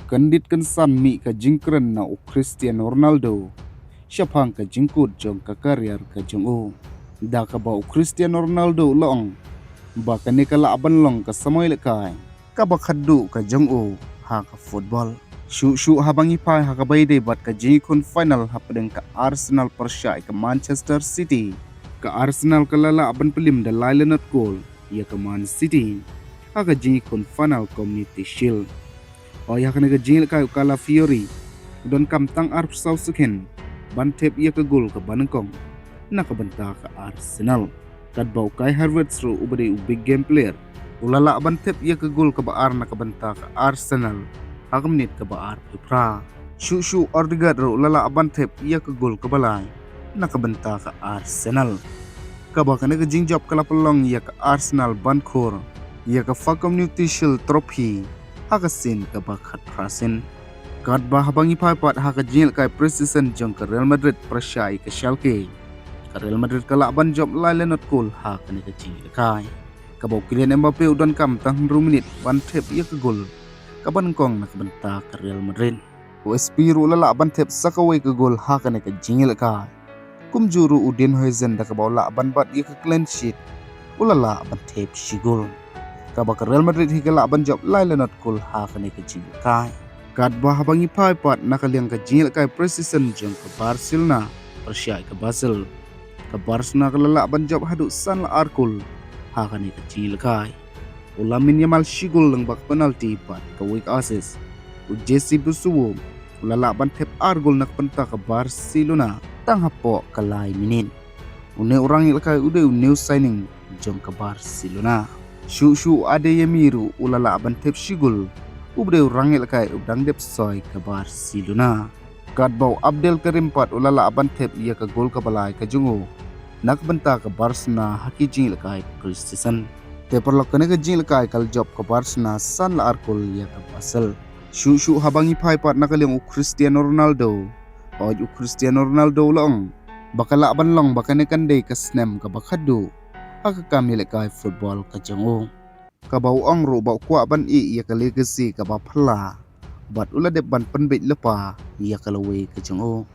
Kandit kan san mi ka jingkren na o Cristiano Ronaldo. Siapang ka jingkut jong ka karyar ka jong o. Da ka ba o Cristiano Ronaldo long. Ba ka ni ka laaban long ka samoy lekay. Ka ba khaddu ka jong o ha ka football. Shu habang ipay ha ka bayde bat ka jingkun final hapadeng ka Arsenal persya ka Manchester City. Ka Arsenal ka lalaban pelim da Lionel Goal ya ka Man City. Ha ka jingkun final Community Shield. O ya ka nagajingil kayo kala Fiori. Don kam tang arp saw sukin. Ban Thep ya ka gol ka banengkong. Nakabanta ka Arsenal. Kadbaw kay Harvard through ubade u big game player. Ulala ban Thep ya ka gol ka baar nakabanta ka Arsenal. Hakamnit ka baar pipra. Shu Ordegaard ro ulala ban Thep ya ka gol ka balay. Nakabanta ka Arsenal. Kaba ka nagajingjap kalapalong ya ka Arsenal bankor. Ya ka fa Community Shield trophy. Hakasin ka bakat prasin. Kadba habang ipapat hakajil kay precision jong ka Real Madrid prasyay ka Schalke. Ka Real Madrid ka laban job Lionel Goal hakan ka jil kay. Kabaw Kylian Mbappe udan kam tang ruminit ban Thep ya ka gol. Kabanengkong nakabanta ka Real Madrid. O Espiro lalaban Thep sakaway ka gol hakan ka jingil kay. Kumjuru udin hoizen da kabaw laban bat ya ka clean sheet. Ulala ban Thep sigol. Kabak Real Madrid higala banjab Lionel Goal hakan ka jingil kay. Kadba habang ipaipat nakaliang ka jingil kay precision jong ka Barcelona persya ka Basel. Ka Barcelona kalala banjab hadu san la arkul hakan ka jingil kay. Ulamin Yamal sigol lang bak penalty pat ka weak assist. U Jesse Busuwo ulala ban Thep argol nakpenta ka Barcelona tang hapoh kalay minin. Une orang ilkay ude new signing jong ka Barcelona. Shu ade yamiru ulala ban Thep sigol. Ubre rangil kay udang dep soy ka Barcelona. Kadbaw Abdel Karim pat ulala ban Thep iya ka gol ka balay ka jungo. Nakbanta ka Barcelona haki jingil kay precision. Teperlok ka ka jingil kay kal job ka Barcelona san la arkol iya ka Basel. Shu habang ipay pat nakaliang u Cristiano Ronaldo. O u Cristiano Ronaldo long. Baka laban long baka nekandey ka snem ka bakadu. Haka kamil kay football ka jungo. Kabaw ang ro baw kwa ban iya ka legacy ka ba phala bat ula de ban panbit lepa iya ka lawe ka jungo.